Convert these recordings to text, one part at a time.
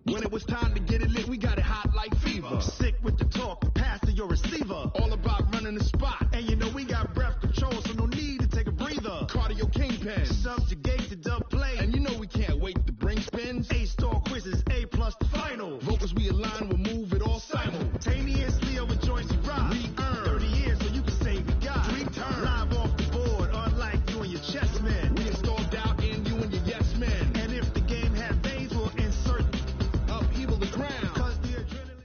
When it was time to get it lit, we got it hot like fever. Sick with the talk, pass to your receiver. All about running the spot. And you know we got breath control, so no need to take a breather. Cardio kingpin, subjugate the dub play. And you know we can't wait to bring spins. A-star quizzes, A+ the final. Vocals we align, we'll move it all simultaneously over joints we ride. We earn 30 years so you can say we got 3 turns. Live off the board, unlike you and your chess men. We install doubt in you and your yes men. And if the game had veins, we'll insert upheaval the crown. Cause the adrenaline.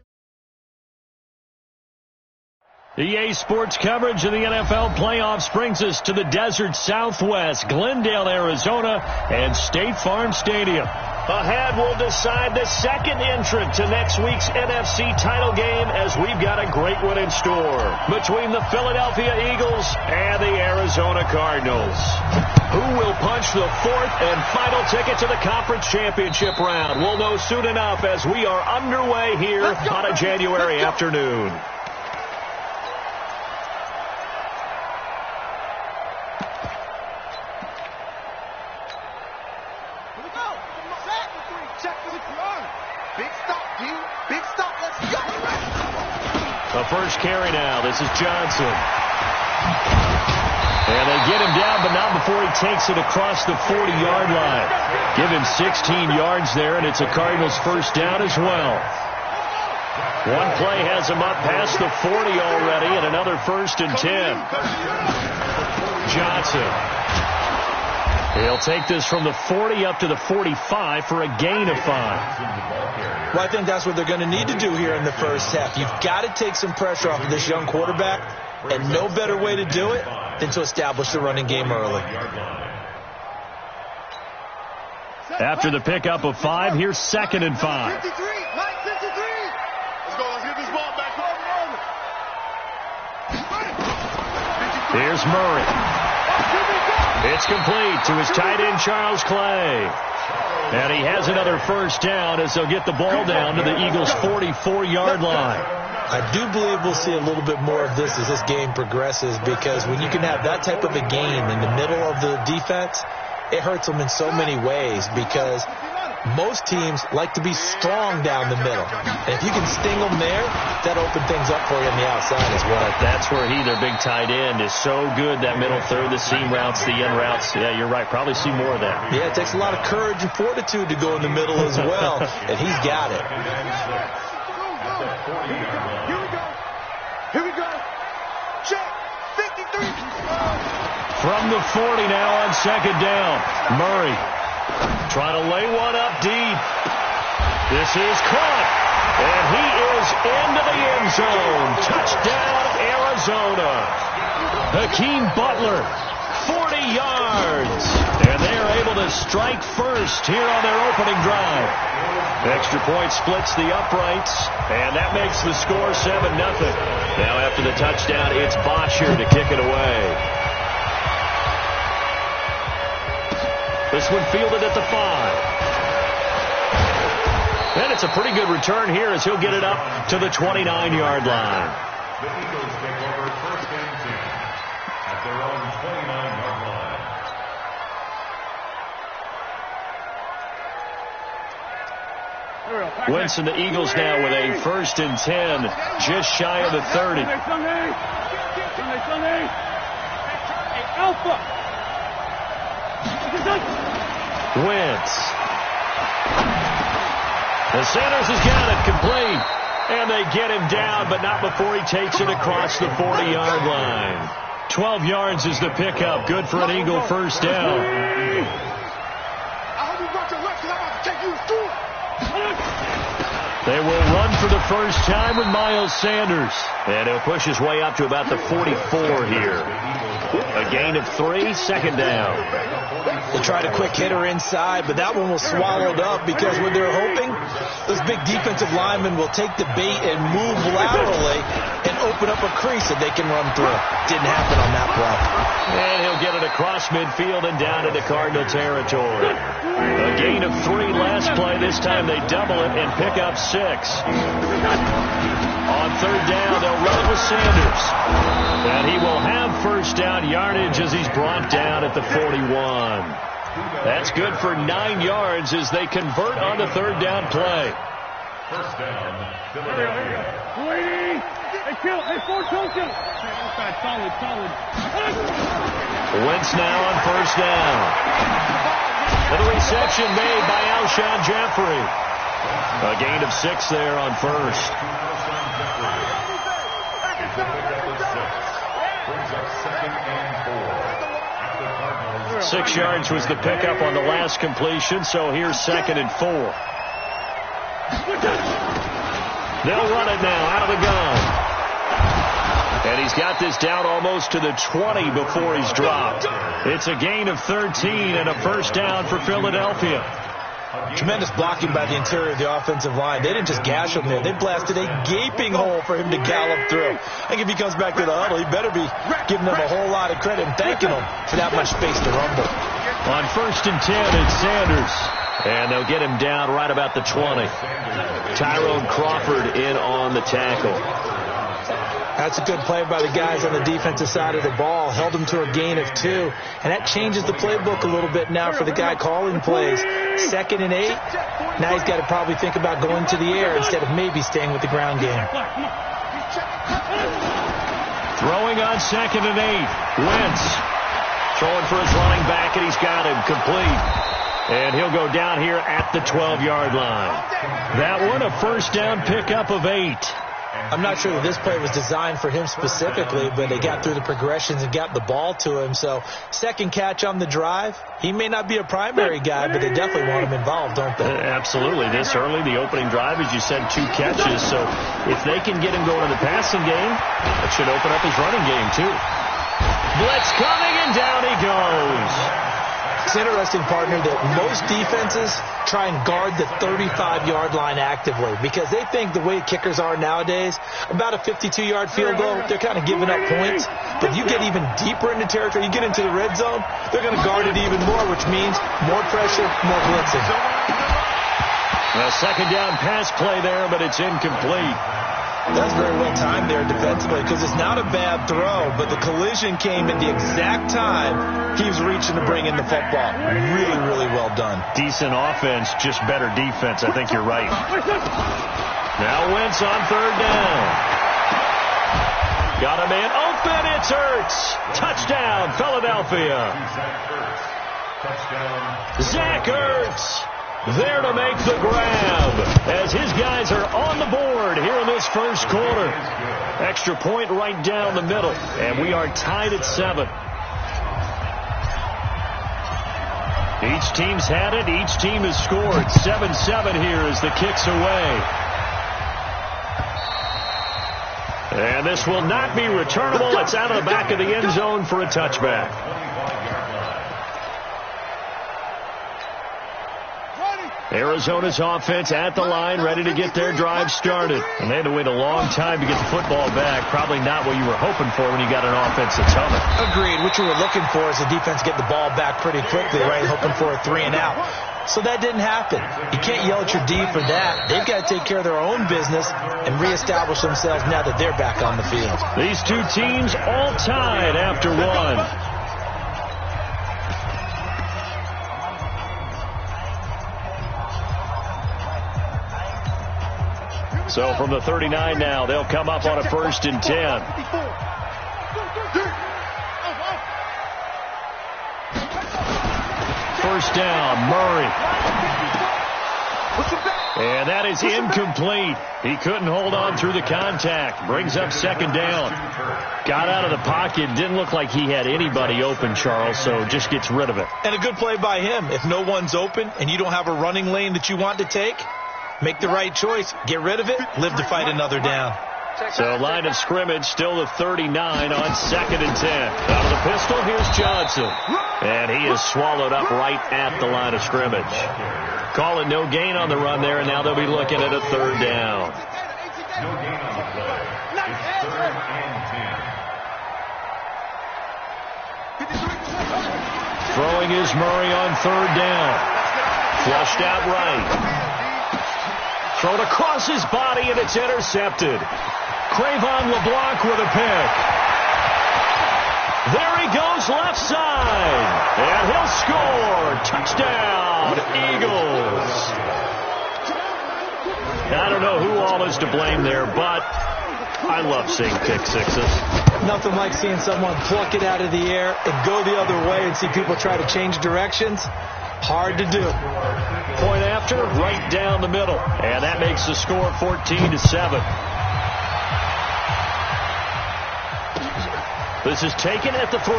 EA Sports coverage of the NFL playoffs brings us to the desert Southwest, Glendale, Arizona, and State Farm Stadium. Ahead, we'll decide the second entrant to next week's NFC title game as we've got a great one in store between the Philadelphia Eagles and the Arizona Cardinals. Who will punch the fourth and final ticket to the conference championship round? We'll know soon enough as we are underway here on a January afternoon. The first carry now. This is Johnson. And they get him down, but not before he takes it across the 40-yard line. Give him 16 yards there, and it's a Cardinals first down as well. One play has him up past the 40 already, and another 1st and 10. Johnson. He'll take this from the 40 up to the 45 for a gain of 5. Well, I think that's what they're going to need to do here in the first half. You've got to take some pressure off of this young quarterback, and no better way to do it than to establish the running game early. After the pickup of 5, here's 2nd and 5. Let's go. Let's get this ball back. Here's Murray. It's complete to his tight end, Charles Clay. And he has another first down as they'll get the ball down to the Eagles' 44-yard line. I do believe we'll see a little bit more of this as this game progresses, because when you can have that type of a game in the middle of the defense, it hurts them in so many ways, because most teams like to be strong down the middle. And if you can sting them there, that opens things up for you on the outside as well. That's where their big tight end, is so good, that middle third, the seam routes, the end routes. Yeah, you're right. Probably see more of that. Yeah, it takes a lot of courage and fortitude to go in the middle as well, and he's got it. Here we go. Check. 53. From the 40 now on 2nd down. Murray trying to lay one up deep. This is caught. And he is into the end zone. Touchdown, Arizona. Hakeem Butler, 40 yards. And they are able to strike first here on their opening drive. Extra point splits the uprights, and that makes the score 7-0. Now after the touchdown, it's Bosher to kick it away. This one fielded at the 5. And it's a pretty good return here as he'll get it up to the 29-yard line. The Eagles take over 1st and 10 at their own 29-yard line. Wentz and the Eagles now with a 1st and 10, just shy of the 30. Wentz. The Sanders has got it complete. And they get him down, but not before he takes it across the 40-yard line. 12 yards is the pickup. Good for an Eagle first down. They will run for the first time with Miles Sanders. And he'll push his way up to about the 44 here. A gain of 3, 2nd down. They tried a quick hitter inside, but that one was swallowed up because what they're hoping, those big defensive linemen will take the bait and move laterally and open up a crease that they can run through. Didn't happen on that play. And he'll get it across midfield and down into Cardinal territory. A gain of 3 last play. This time they double it and pick up 6. On 3rd down, they'll run it with Sanders. And he will have first down yardage as he's brought down at the 41. That's good for 9 yards as they convert on the third down play. First down, Philadelphia. Wentz now on first down. And the reception made by Alshon Jeffrey. A gain of 6 there on first. It's a pickup of 6. Brings up 2nd and 4. 6 yards was the pickup on the last completion, so here's 2nd and 4. They'll run it now out of the gun. And he's got this down almost to the 20 before he's dropped. It's a gain of 13 and a first down for Philadelphia. Tremendous blocking by the interior of the offensive line. They didn't just gash him there. They blasted a gaping hole for him to gallop through. I think if he comes back to the huddle, he better be giving them a whole lot of credit and thanking them for that much space to rumble. On first and 10, it's Sanders. And they'll get him down right about the 20. Tyrone Crawford in on the tackle. That's a good play by the guys on the defensive side of the ball. Held him to a gain of 2. And that changes the playbook a little bit now for the guy calling plays. 2nd and 8. Now he's got to probably think about going to the air instead of maybe staying with the ground game. Throwing on 2nd and 8. Wentz throwing for his running back, and he's got him complete. And he'll go down here at the 12-yard line. That one, a first down pickup of 8. I'm not sure that this play was designed for him specifically, but they got through the progressions and got the ball to him. So, second catch on the drive. He may not be a primary guy, but they definitely want him involved, don't they? Absolutely. This early, the opening drive, as you said, 2 catches. So, if they can get him going in the passing game, that should open up his running game, too. Blitz coming, and down he goes. It's interesting, partner, that most defenses try and guard the 35-yard line actively because they think the way kickers are nowadays, about a 52-yard field goal, they're kind of giving up points. But if you get even deeper into territory, you get into the red zone, they're going to guard it even more, which means more pressure, more blitzing. A second down pass play there, but it's incomplete. That's very well timed there defensively because it's not a bad throw, but the collision came in the exact time he was reaching to bring in the football. Really, really well done. Decent offense, just better defense. I think you're right. Now Wentz on third down. Got a man open. It's Ertz. Touchdown, Philadelphia. Zach Ertz there to make the grab as his guys are on the board here in this first quarter. Extra point right down the middle, and we are tied at 7. Each team's had it. Each team has scored. 7-7 here as the kick's away. And this will not be returnable. It's out of the back of the end zone for a touchback. Arizona's offense at the line, ready to get their drive started. And they had to wait a long time to get the football back. Probably not what you were hoping for when you got an offense that's humming. Agreed. What you were looking for is the defense get the ball back pretty quickly, right? Hoping for a 3 and out. So that didn't happen. You can't yell at your D for that. They've got to take care of their own business and reestablish themselves now that they're back on the field. These two teams all tied after 1. So from the 39 now, they'll come up on a first and 10. First down, Murray. And that is incomplete. He couldn't hold on through the contact. Brings up second down. Got out of the pocket. Didn't look like he had anybody open, Charles, so just gets rid of it. And a good play by him. If no one's open and you don't have a running lane that you want to take, make the right choice. Get rid of it. Live to fight another down. So line of scrimmage still the 39 on second and 10. Out of the pistol, here's Johnson. And he is swallowed up right at the line of scrimmage. Call it no gain on the run there, and now they'll be looking at a third down. No gain on the play. It's 3rd and 10. Throwing is Murray on third down. Flushed out right. Thrown across his body, and it's intercepted. Cravon LeBlanc with a pick. There he goes left side. And he'll score. Touchdown, Eagles. I don't know who all is to blame there, but I love seeing pick sixes. Nothing like seeing someone pluck it out of the air and go the other way and see people try to change directions. Hard to do. Point after, right down the middle. And that makes the score 14-7. This is taken at the 3.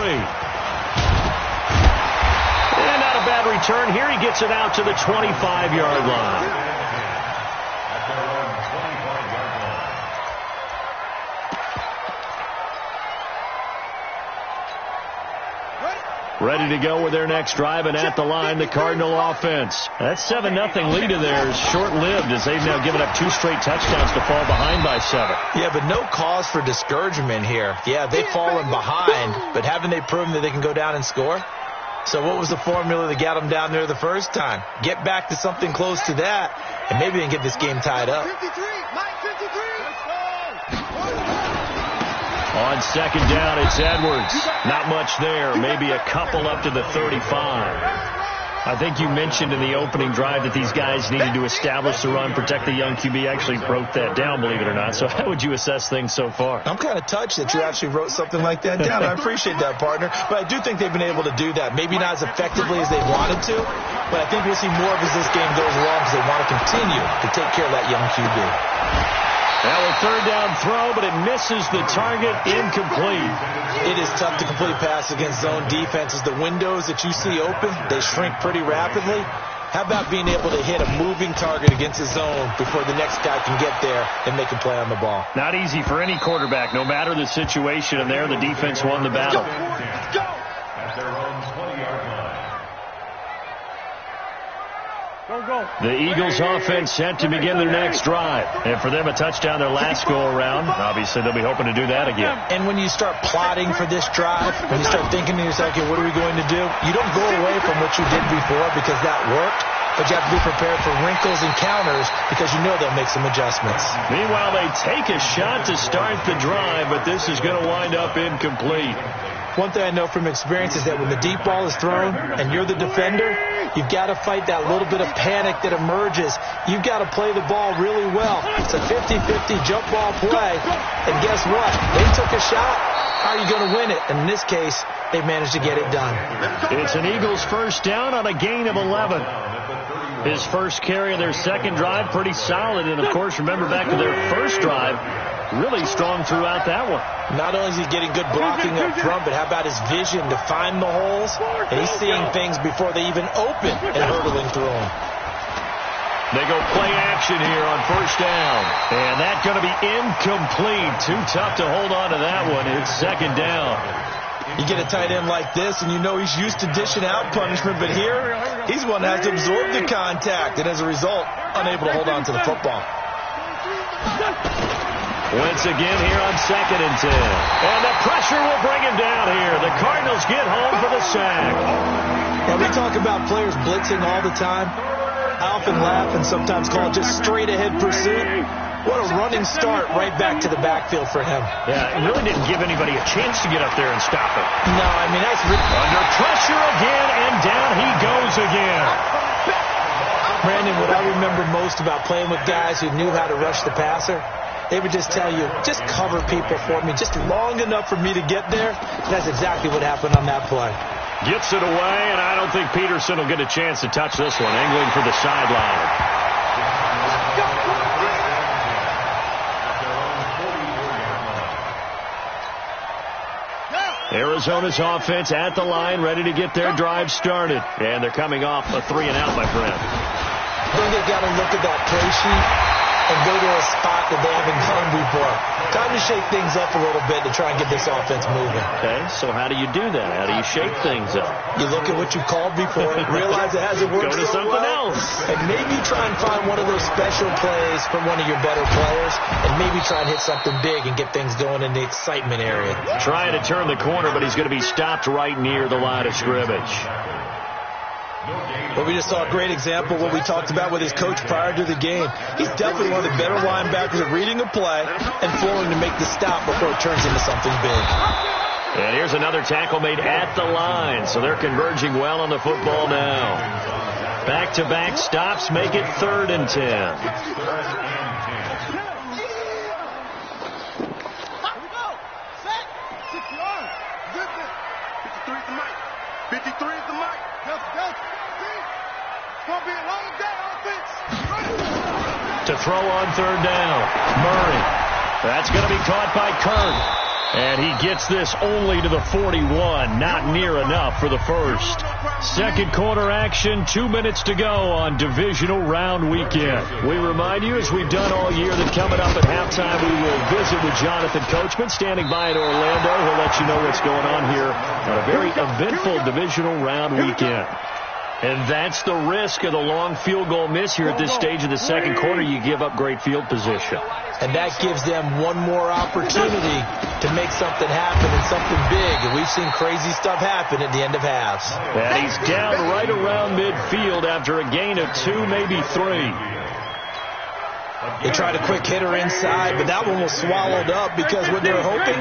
And not a bad return here. He gets it out to the 25-yard line. Ready to go with their next drive, and at the line, the Cardinal offense. That 7-0 lead of theirs short-lived as they've now given up 2 straight touchdowns to fall behind by 7. Yeah, but no cause for discouragement here. Yeah, they've fallen behind, but haven't they proven that they can go down and score? So what was the formula that got them down there the first time? Get back to something close to that, and maybe they can get this game tied up. On second down, it's Edwards. Not much there. Maybe a couple up to the 35. I think you mentioned in the opening drive that these guys needed to establish the run, protect the young QB. Actually wrote that down, believe it or not. So how would you assess things so far? I'm kind of touched that you actually wrote something like that down. I appreciate that, partner. But I do think they've been able to do that. Maybe not as effectively as they wanted to, but I think we'll see more of as this game goes along because they want to continue to take care of that young QB. Now a third down throw, but it misses the target, incomplete. It is tough to complete pass against zone defenses. The windows that you see open, they shrink pretty rapidly. How about being able to hit a moving target against a zone before the next guy can get there and make a play on the ball? Not easy for any quarterback, no matter the situation, and there the defense won the battle. Go. At their own 20-yard line. The Eagles offense set to begin their next drive. And for them, a touchdown their last go-around. Obviously, they'll be hoping to do that again. And when you start plotting for this drive, when you start thinking to yourself, okay, what are we going to do? You don't go away from what you did before because that worked. But you have to be prepared for wrinkles and counters because you know they'll make some adjustments. Meanwhile, they take a shot to start the drive, but this is going to wind up incomplete. One thing I know from experience is that when the deep ball is thrown and you're the defender, you've got to fight that little bit of panic that emerges. You've got to play the ball really well. It's a 50-50 jump ball play. And guess what? They took a shot. How are you going to win it? And in this case, they managed to get it done. It's an Eagles first down on a gain of 11. His first carry of their second drive, pretty solid. And, of course, remember back to their first drive, really strong throughout that one. Not only is he getting good blocking up front, but how about his vision to find the holes? And he's seeing things before they even open and hurdling through them. They go play action here on first down. And that's going to be incomplete. Too tough to hold on to that one. It's second down. You get a tight end like this, and you know he's used to dishing out punishment, but here, he's one that has to absorb the contact, and as a result, unable to hold on to the football. Once again here on 2nd and 10. And the pressure will bring him down here. The Cardinals get home for the sack. And we talk about players blitzing all the time. I often laugh and sometimes call it just straight-ahead pursuit. What a running start right back to the backfield for him. Yeah, it really didn't give anybody a chance to get up there and stop it. No, I mean, that's... Under pressure again, and down he goes again. Brandon, what I remember most about playing with guys who knew how to rush the passer, they would just tell you, just cover people for me, just long enough for me to get there. That's exactly what happened on that play. Gets it away, and I don't think Peterson will get a chance to touch this one. Angling for the sideline. Arizona's offense at the line, ready to get their drive started. And they're coming off a 3-and-out, my friend. I think they've got to look at that play sheet and go to a spot that they haven't gone before. Time to shake things up a little bit to try and get this offense moving. Okay, so how do you do that? How do you shake things up? You look at what you called before, realize it hasn't worked so so something well, else. and maybe try and find one of those special plays from one of your better players, and maybe try and hit something big and get things going in the excitement area. Trying to turn the corner, but he's going to be stopped right near the line of scrimmage. But we just saw a great example of what we talked about with his coach prior to the game. He's definitely one of the better linebackers at reading a play and flowing to make the stop before it turns into something big. And here's another tackle made at the line, so they're converging well on the football now. Back-to-back stops make it 3rd and 10. 53 is the mic. Gonna be a long day offense. To throw on 3rd down, Murray. That's going to be caught by Kirk. And he gets this only to the 41. Not near enough for the first. Second quarter action, 2 minutes to go on Divisional Round Weekend. We remind you, as we've done all year, that coming up at halftime, we will visit with Jonathan Coachman, standing by in Orlando. He'll let you know what's going on here on a very eventful Divisional Round Weekend. And that's the risk of the long field goal miss here at this stage of the second quarter. You give up great field position. And that gives them one more opportunity to make something happen and something big. And we've seen crazy stuff happen at the end of halves. And he's down right around midfield after a gain of 2, maybe 3. They tried a quick hitter inside, but that one was swallowed up because what they're hoping,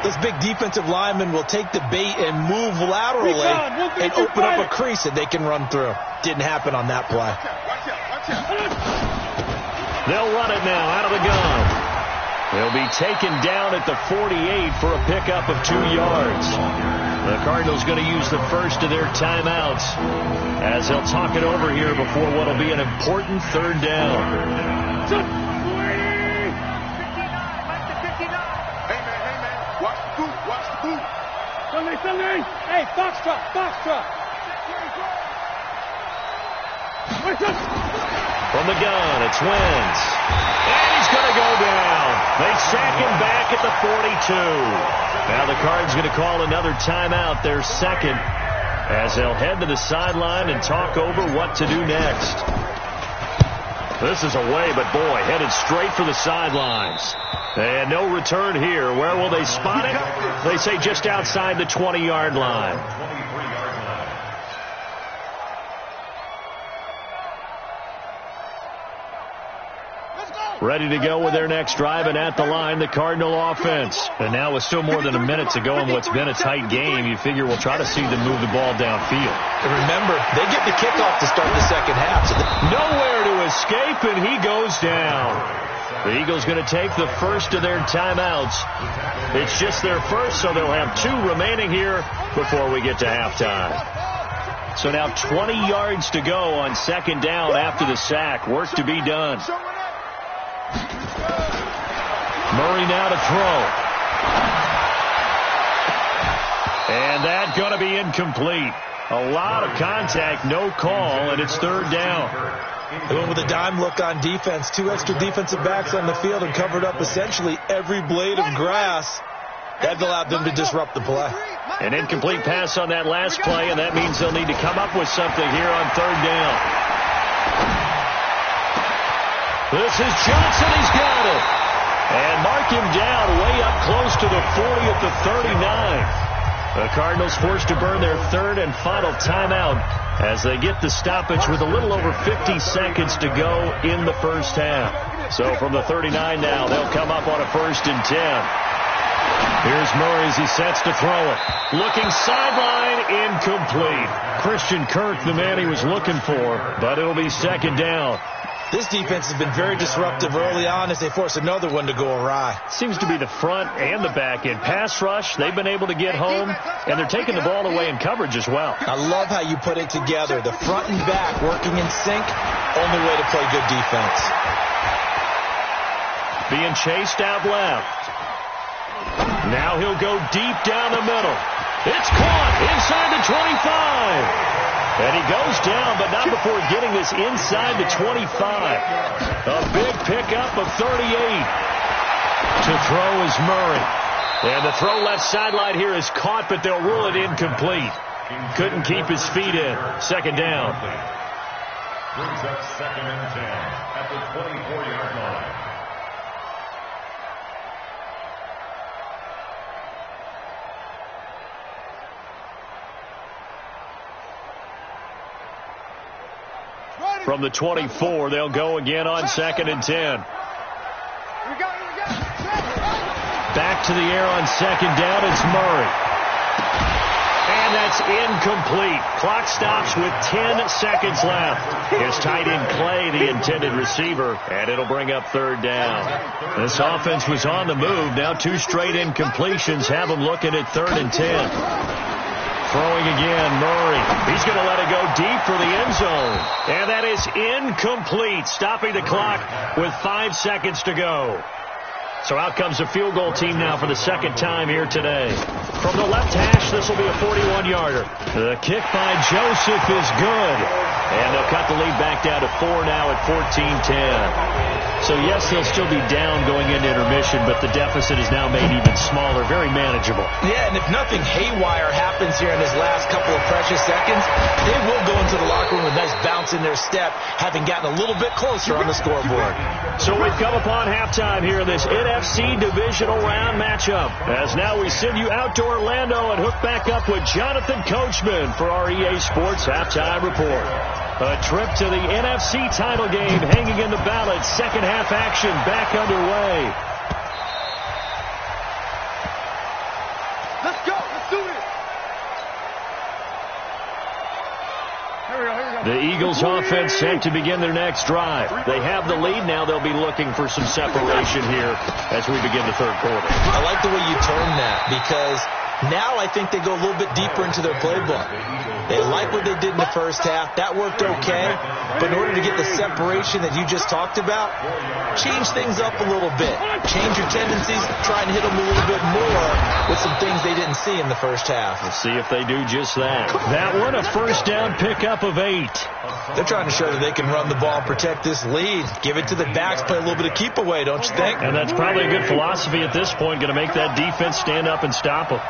this big defensive lineman will take the bait and move laterally and open up a crease that they can run through. Didn't happen on that play. They'll run it now out of the gun. They'll be taken down at the 48 for a pickup of 2 yards. The Cardinals going to use the first of their timeouts as they'll talk it over here before what will be an important 3rd down. Hey, man. Watch the boot. Sunday. Hey, Foxtrot. From the gun, it's Wentz. And he's going to go down. They sack him back at the 42. Now the Cards going to call another timeout, their second, as they'll head to the sideline and talk over what to do next. This is away, but boy, headed straight for the sidelines. And no return here. Where will they spot it? They say just outside the 20-yard line. Ready to go with their next drive, and at the line, the Cardinal offense. And now with still more than a minute to go in what's been a tight game, you figure we'll try to see them move the ball downfield. And remember, they get the kickoff to start the second half. So nowhere to escape, and he goes down. The Eagles going to take the first of their timeouts. It's just their first, so they'll have 2 remaining here before we get to halftime. So now 20 yards to go on 2nd down after the sack. Work to be done. Murray now to throw. And that's going to be incomplete. A lot of contact, no call, and it's 3rd down. They went with a dime look on defense. 2 extra defensive backs on the field and covered up essentially every blade of grass. That allowed them to disrupt the play. An incomplete pass on that last play, and that means they'll need to come up with something here on 3rd down. This is Johnson. He's got it. And mark him down way up close to the 40 at the 39. The Cardinals forced to burn their 3rd and final timeout as they get the stoppage with a little over 50 seconds to go in the first half. So from the 39 now, they'll come up on a 1st and 10. Here's Murray as he sets to throw it. Looking sideline, incomplete. Christian Kirk, the man he was looking for, but it'll be 2nd down. This defense has been very disruptive early on as they force another one to go awry. Seems to be the front and the back end. Pass rush, they've been able to get home, and they're taking the ball away in coverage as well. I love how you put it together. The front and back working in sync, only way to play good defense. Being chased out left. Now he'll go deep down the middle. It's caught inside the 25. And he goes down, but not before getting this inside the 25. A big pickup of 38. To throw is Murray. And the throw left sideline here is caught, but they'll rule it incomplete. Couldn't keep his feet in. 2nd down. Brings up 2nd and 10 at the 24-yard line. From the 24, they'll go again on 2nd and 10. Back to the air on second down. It's Murray. And that's incomplete. Clock stops with 10 seconds left. His tight end Clay, the intended receiver, and it'll bring up third down. This offense was on the move. Now 2 straight incompletions have them looking at 3rd and 10. Throwing again, Murray. He's going to let it go deep for the end zone. And that is incomplete, stopping the clock with 5 seconds to go. So out comes the field goal team now for the second time here today. From the left hash, this will be a 41-yarder. The kick by Joseph is good. And they'll cut the lead back down to 4 now at 14-10. So, yes, they'll still be down going into intermission, but the deficit is now made even smaller, very manageable. Yeah, and if nothing haywire happens here in his last couple of precious seconds, they will go into the locker room with a nice bounce in their step, having gotten a little bit closer on the scoreboard. So we've come upon halftime here in this NFC Divisional Round matchup. As now we send you out to Orlando and hook back up with Jonathan Coachman for our EA Sports Halftime Report. A trip to the NFC title game hanging in the balance. Second half action back underway. Let's go. Let's do it. Here we go. The Eagles offense set to begin their next drive. They have the lead now. They'll be looking for some separation here as we begin the third quarter. I like the way you term that because now I think they go a little bit deeper into their playbook. They like what they did in the first half. That worked okay. But in order to get the separation that you just talked about, change things up a little bit. Change your tendencies. Try and hit them a little bit more with some things they didn't see in the first half. Let's see if they do just that. That one, a first down pickup of 8. They're trying to show that they can run the ball and protect this lead. Give it to the backs, play a little bit of keep away, don't you think? And that's probably a good philosophy at this point, going to make that defense stand up and stop them.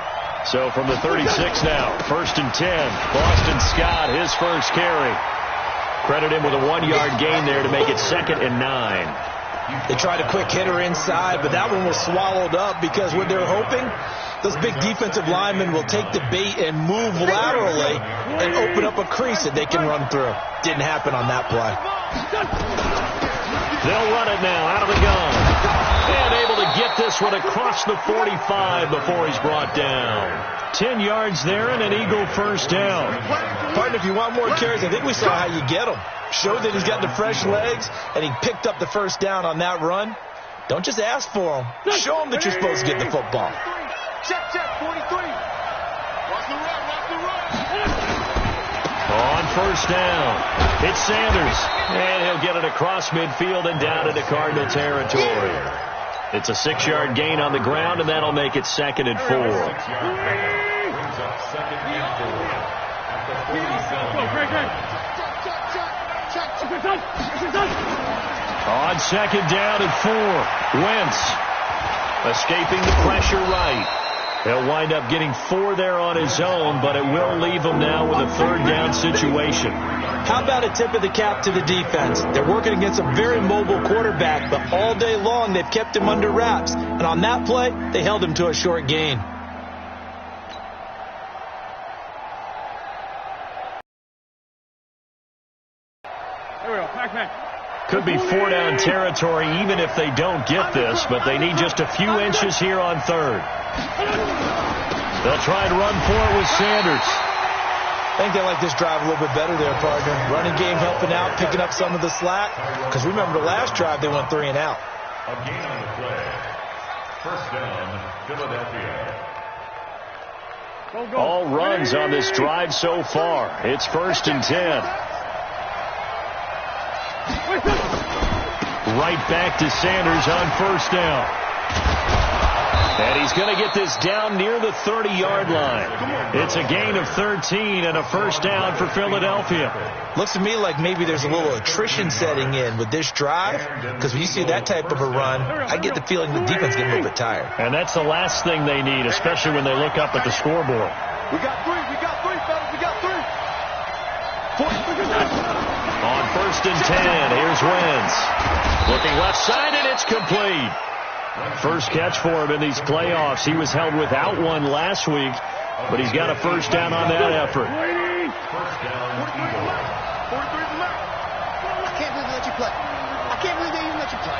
So from the 36 now, 1st and 10. Boston Scott, his first carry. Credit him with a 1-yard gain there to make it 2nd and 9. They tried a quick hitter inside, but that one was swallowed up because what they're hoping, those big defensive linemen will take the bait and move laterally and open up a crease that they can run through. Didn't happen on that play. They'll run it now out of the gun. And able to get this one across the 45 before he's brought down. 10 yards there and an Eagle first down. Partner, if you want more carries, I think we saw how you get them. Showed that he's got the fresh legs, and he picked up the first down on that run. Don't just ask for them. Show them that you're supposed to get the football. Check, 43. Watch the run. On first down, it's Sanders. And he'll get it across midfield and down into Cardinal territory. It's a 6-yard gain on the ground, and that'll make it 2nd and 4. On 2nd down and 4, Wentz escaping the pressure right. He'll wind up getting 4 there on his own, but it will leave him now with a 3rd down situation. How about a tip of the cap to the defense? They're working against a very mobile quarterback, but all day long they've kept him under wraps. And on that play, they held him to a short gain. Here we go. Pac-Man. Could be 4-down territory even if they don't get this, but they need just a few inches here on 3rd. They'll try and run for it with Sanders. I think they like this drive a little bit better there, partner. Running game helping out, picking up some of the slack. Because remember, the last drive they went 3 and out. A gain on the play. First down, Philadelphia. All runs on this drive so far. It's 1st and 10. Right back to Sanders on first down. And he's going to get this down near the 30-yard line. It's a gain of 13 and a first down for Philadelphia. Looks to me like maybe there's a little attrition setting in with this drive, because when you see that type of a run, I get the feeling the defense getting a little bit tired. And that's the last thing they need, especially when they look up at the scoreboard. We got 3, fellas. We got 3. On 1st and 10, here's Wentz. Looking left side, and it's complete. First catch for him in these playoffs. He was held without one last week, but he's got a first down on that effort. First down, Eagle. 43 is left. I can't believe they let you play. I can't believe they even let you play.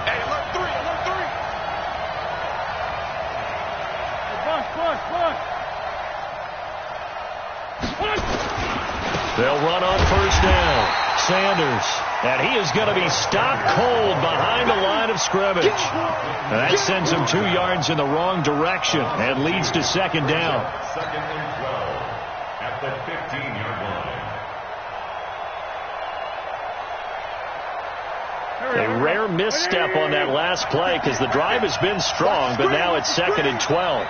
Hey, look, 3. They'll run on first down. Sanders, and he is going to be stopped cold behind the line of scrimmage. And that sends him 2 yards in the wrong direction and leads to second down. Second and 12 at the 15-yard line. A rare misstep on that last play because the drive has been strong, but now it's second and 12.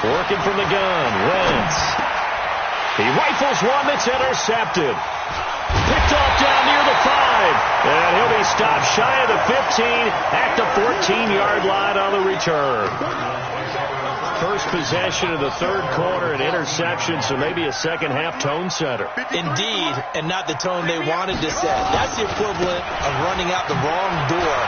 Working from the gun, Wentz. He rifles one that's intercepted. Picked off down near the 5. And he'll be stopped shy of the 15 at the 14-yard line on the return. First possession of the third quarter, an interception, so maybe a second-half tone setter. Indeed, and not the tone they wanted to set. That's the equivalent of running out the wrong door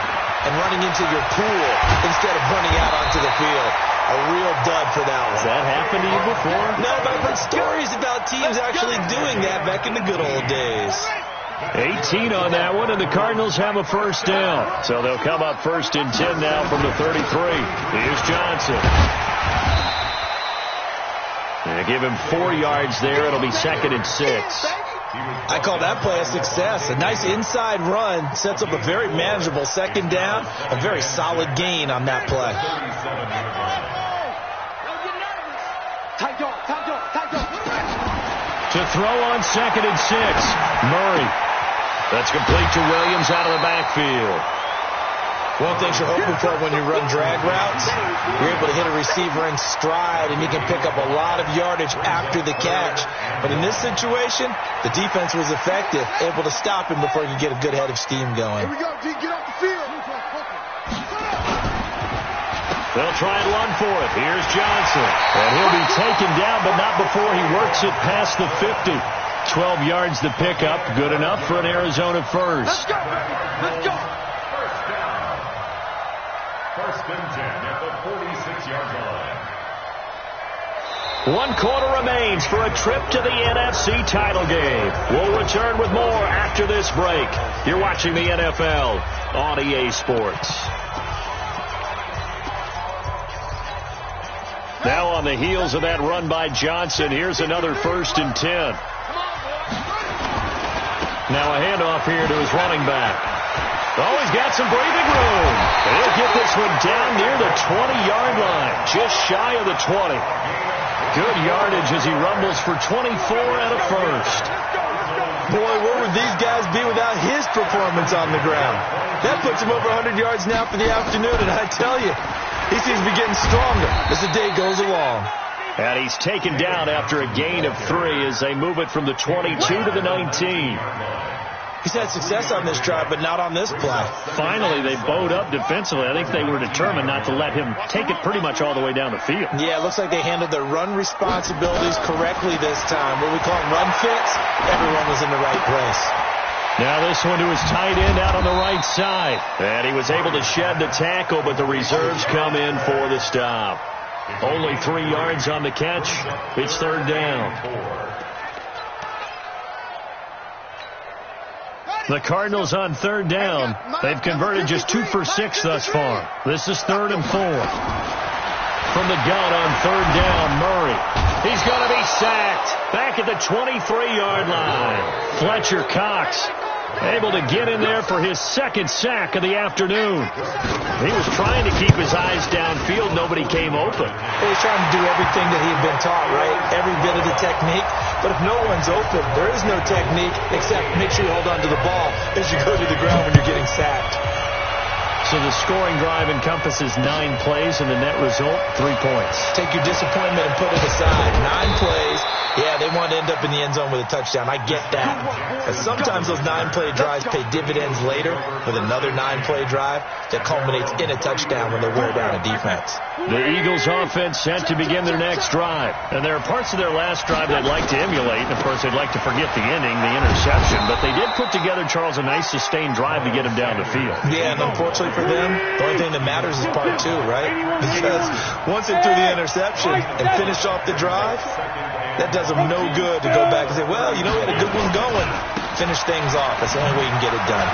and running into your pool instead of running out onto the field. A real dud for that one. Has that happened to you before? No, but I've heard stories about teams actually doing that back in the good old days. 18 on that one, and the Cardinals have a first down. So they'll come up first and 10 now from the 33. Here's Johnson. And give him 4 yards there. It'll be second and 6. I call that play a success. A nice inside run sets up a very manageable second down. A very solid gain on that play. To throw on second and 6. Murray. That's complete to Williams out of the backfield. One thing you're hoping for when you run drag routes, you're able to hit a receiver in stride, and you can pick up a lot of yardage after the catch. But in this situation, the defense was effective, able to stop him before he could get a good head of steam going. Here we go, D. Get off the field. They'll try and run for it. Here's Johnson. And he'll be taken down, but not before he works it past the 50. 12 yards to pick up. Good enough for an Arizona first. Let's go, baby. Let's go. First and 10 at the 46-yard line. 1 quarter remains for a trip to the NFC title game. We'll return with more after this break. You're watching the NFL on EA Sports. Now on the heels of that run by Johnson, here's another first and 10. Now a handoff here to his running back. Oh, he's got some breathing room. And he'll get this one down near the 20-yard line, just shy of the 20. Good yardage as he rumbles for 24 and a first. Boy, where would these guys be without his performance on the ground? That puts him over 100 yards now for the afternoon, and I tell you, he seems to be getting stronger as the day goes along. And he's taken down after a gain of 3 as they move it from the 22 to the 19. He's had success on this drive, but not on this play. Finally, they bowed up defensively. I think they were determined not to let him take it pretty much all the way down the field. Yeah, it looks like they handled their run responsibilities correctly this time. What we call them run fits, everyone was in the right place. Now this one to his tight end out on the right side. And he was able to shed the tackle, but the reserves come in for the stop. Only 3 yards on the catch. It's third down. The Cardinals on third down. They've converted just 2 for 6 thus far. This is 3rd and 4. From the gun on third down, Murray. He's going to be sacked back at the 23-yard line. Fletcher Cox able to get in there for his second sack of the afternoon. He was trying to keep his eyes downfield. Nobody came open. He was trying to do everything that he had been taught, right? Every bit of the technique. But if no one's open, there is no technique except make sure you hold on to the ball as you go to the ground when you're getting sacked. So the scoring drive encompasses 9 plays, and the net result, 3 points. Take your disappointment and put it aside. 9 plays. Yeah, they want to end up in the end zone with a touchdown. I get that. But sometimes those 9-play drives pay dividends later with another 9-play drive that culminates in a touchdown when they wear down a defense. The Eagles offense set to begin their next drive. And there are parts of their last drive they'd like to emulate. And, of course, they'd like to forget the ending, the interception. But they did put together, Charles, a nice sustained drive to get him down the field. Yeah, and unfortunately for them, the only thing that matters is part 2, right? Because once they threw the interception and finished off the drive, that does them no good to go back and say, well, you know, we had a good one going. Finish things off. That's the only way you can get it done.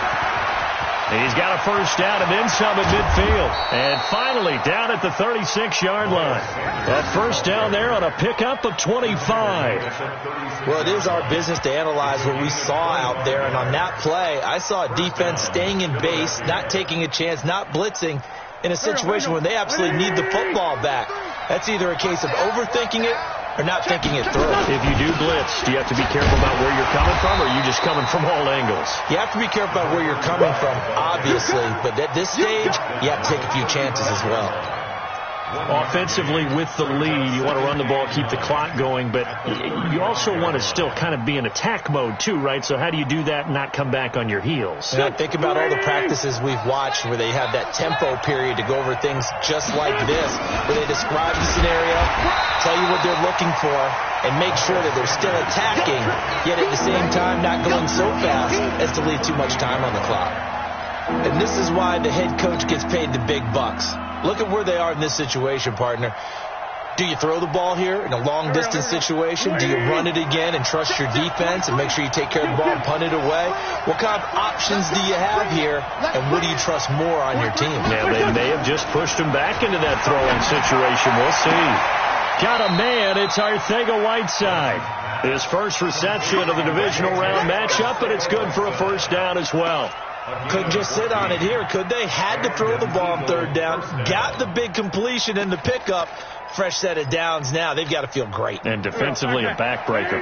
He's got a first down and then some at midfield. And finally down at the 36-yard line. A first down there on a pickup of 25. Well, it is our business to analyze what we saw out there. And on that play, I saw a defense staying in base, not taking a chance, not blitzing in a situation where they absolutely need the football back. That's either a case of overthinking it or not thinking it through. If you do blitz, do you have to be careful about where you're coming from, or are you just coming from all angles? You have to be careful about where you're coming from, obviously, but at this stage, you have to take a few chances as well. Offensively, with the lead, you want to run the ball, keep the clock going, but you also want to still kind of be in attack mode too, right? So how do you do that and not come back on your heels? And I think about all the practices we've watched where they have that tempo period to go over things just like this, where they describe the scenario, tell you what they're looking for, and make sure that they're still attacking, yet at the same time not going so fast as to leave too much time on the clock. And this is why the head coach gets paid the big bucks. Look at where they are in this situation, partner. Do you throw the ball here in a long-distance situation? Do you run it again and trust your defense and make sure you take care of the ball and punt it away? What kind of options do you have here, and what do you trust more on your team? Yeah, they may have just pushed him back into that throwing situation. We'll see. Got a man. It's Arcega-Whiteside. His first reception of the divisional round matchup, but it's good for a first down as well. Couldn't just sit on it here, could they? Had to throw the ball on third down. Got the big completion in the pickup. Fresh set of downs now. They've got to feel great. And defensively, a backbreaker.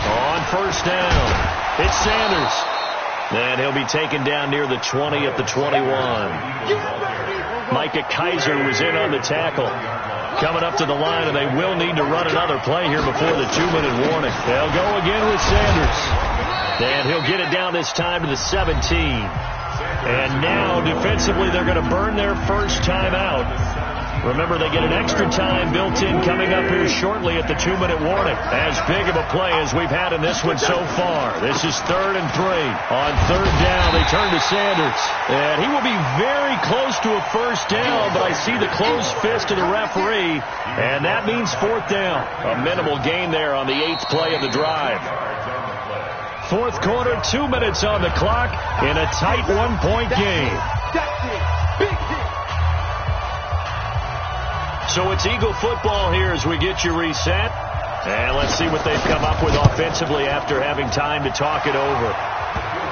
On first down, it's Sanders. And he'll be taken down near the 20 at the 21. Micah Kaiser was in on the tackle. Coming up to the line, and they will need to run another play here before the 2-minute warning. They'll go again with Sanders. And he'll get it down this time to the 17. And now, defensively, they're going to burn their first time out. Remember, they get an extra time built in coming up here shortly at the 2-minute warning. As big of a play as we've had in this one so far. This is 3rd and 3. On third down, they turn to Sanders. And he will be very close to a first down, but I see the closed fist of the referee. And that means 4th down. A minimal gain there on the 8th play of the drive. 4th quarter, 2 minutes on the clock in a tight 1-point game. So it's Eagle football here as we get you reset. And let's see what they've come up with offensively after having time to talk it over.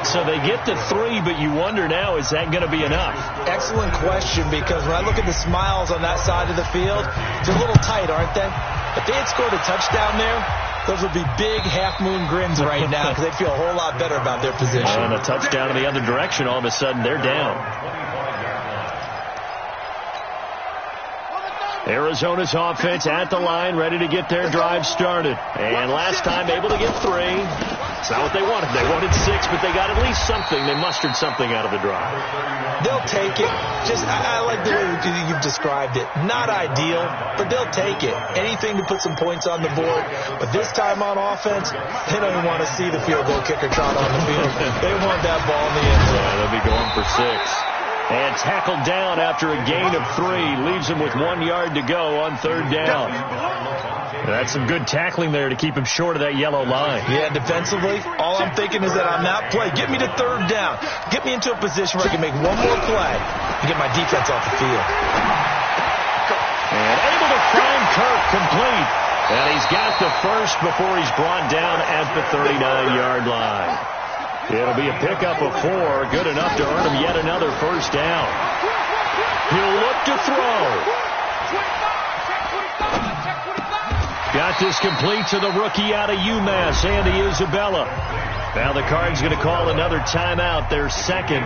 So they get to 3, but you wonder now, is that going to be enough? Excellent question, because when I look at the smiles on that side of the field, they're a little tight, aren't they? If they had scored a touchdown there, those would be big half-moon grins right now because they'd feel a whole lot better about their position. And a touchdown in the other direction, all of a sudden they're down. Arizona's offense at the line, ready to get their drive started. And last time able to get 3. It's not what they wanted. They wanted 6, but they got at least something. They mustered something out of the drive. They'll take it. I like the way you've described it. Not ideal, but they'll take it. Anything to put some points on the board. But this time on offense, they don't even want to see the field goal kicker trot on the field. They want that ball in the end zone. Yeah, they'll be going for 6. And tackled down after a gain of 3. Leaves him with 1 yard to go on third down. That's some good tackling there to keep him short of that yellow line. Yeah, defensively, all I'm thinking is that on that play, get me to third down. Get me into a position where I can make one more play and get my defense off the field. And able to find Kirk complete. And he's got the first before he's brought down at the 39-yard line. It'll be a pickup of 4, good enough to earn him yet another first down. He'll look to throw. Got this complete to the rookie out of UMass, Andy Isabella. Now the Cards going to call another timeout, their second,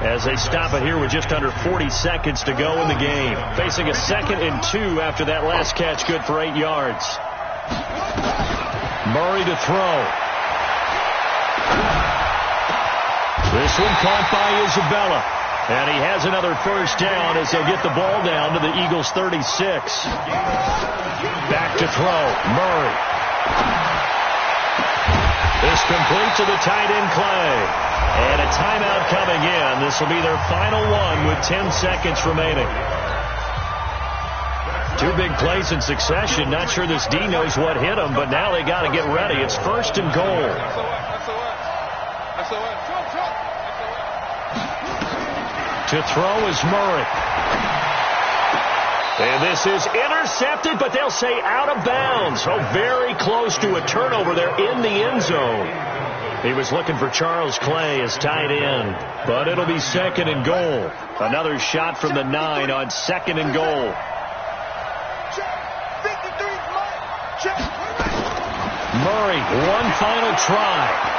as they stop it here with just under 40 seconds to go in the game. Facing a 2nd and 2 after that last catch, good for 8 yards. Murray to throw. This one caught by Isabella. And he has another first down as they'll get the ball down to the Eagles' 36. Back to throw. Murray. This complete to the tight end Clay. And a timeout coming in. This will be their final one with 10 seconds remaining. Two big plays in succession. Not sure this D knows what hit him, but now they got to get ready. It's 1st and goal. To throw is Murray. And this is intercepted, but they'll say out of bounds. So very close to a turnover there in the end zone. He was looking for Charles Clay as tight end, but it'll be 2nd and goal. Another shot from the 9 on 2nd and goal. Murray, one final try.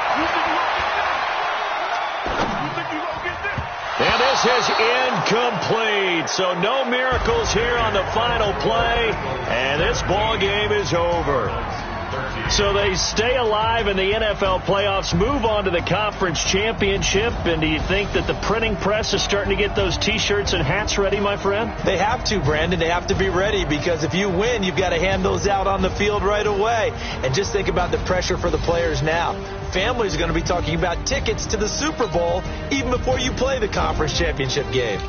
And this is incomplete. So no miracles here on the final play. And this ball game is over. So they stay alive in the NFL playoffs, move on to the conference championship. And do you think that the printing press is starting to get those T-shirts and hats ready, my friend? They have to, Brandon. They have to be ready because if you win, you've got to hand those out on the field right away. And just think about the pressure for the players now. Families are going to be talking about tickets to the Super Bowl even before you play the conference championship game.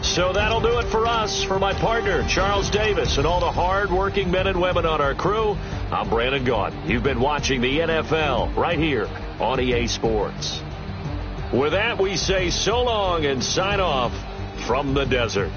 So that'll do it for us. For my partner, Charles Davis, and all the hard-working men and women on our crew, I'm Brandon Gaudin. You've been watching the NFL right here on EA Sports. With that, we say so long and sign off from the desert.